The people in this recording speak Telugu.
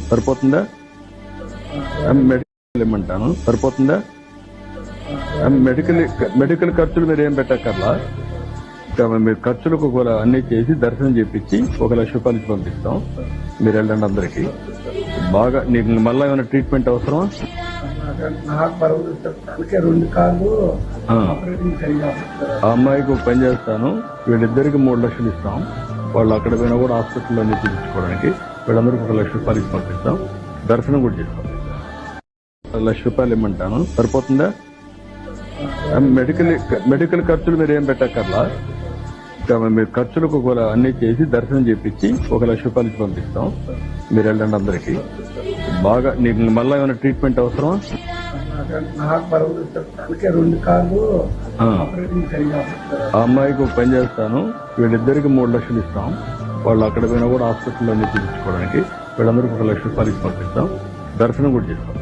సరిపోతుందా? మెడికల్ ఇమ్మంటాను, సరిపోతుందా? మెడికల్ ఖర్చులు మీరు ఏం పెట్టక్కర్లా. మీరు ఖర్చులకు కూడా అన్ని చేసి దర్శనం చేపించి 1,00,000 రూపాయలు ఇచ్చి పంపిస్తాం. మీరు వెళ్ళండి. అందరికి బాగా నీకు మళ్ళా ఏమైనా ట్రీట్మెంట్ అవసరమా? ఆ అమ్మాయికి ఒక పని చేస్తాను, వీళ్ళిద్దరికి 3,00,000 ఇస్తాం. వాళ్ళు అక్కడ పోయినా కూడా హాస్పిటల్లో అన్ని చూపించుకోవడానికి వీళ్ళందరికీ 1,00,000 రూపాయలు ఇచ్చి పంపిస్తాం. దర్శనం కూడా చేసి పంపిస్తాం. 1,00,000 రూపాయలు ఇమ్మంటాను, సరిపోతుందా? మెడికల్ ఖర్చులు మీరు ఏం పెట్టక్కర్లా. మీరు ఖర్చులకు కూడా అన్ని చేసి దర్శనం చేపించి 1,00,000 రూపాయలు ఇచ్చి పంపిస్తాం. మీరు వెళ్ళండి. అందరికి బాగా నీకు మళ్ళా ఏమైనా ట్రీట్మెంట్ అవసరమా? ఆ అమ్మాయికి ఒక పని చేస్తాను, వీళ్ళిద్దరికి 3,00,000 ఇస్తాం. వాళ్ళు అక్కడ పోయినా కూడా హాస్పిటల్లో అన్ని చూపించుకోవడానికి వీళ్ళందరికీ 1,00,000 రూపాయలు ఇచ్చి పంపిస్తాం. దర్శనం కూడా చేస్తాం.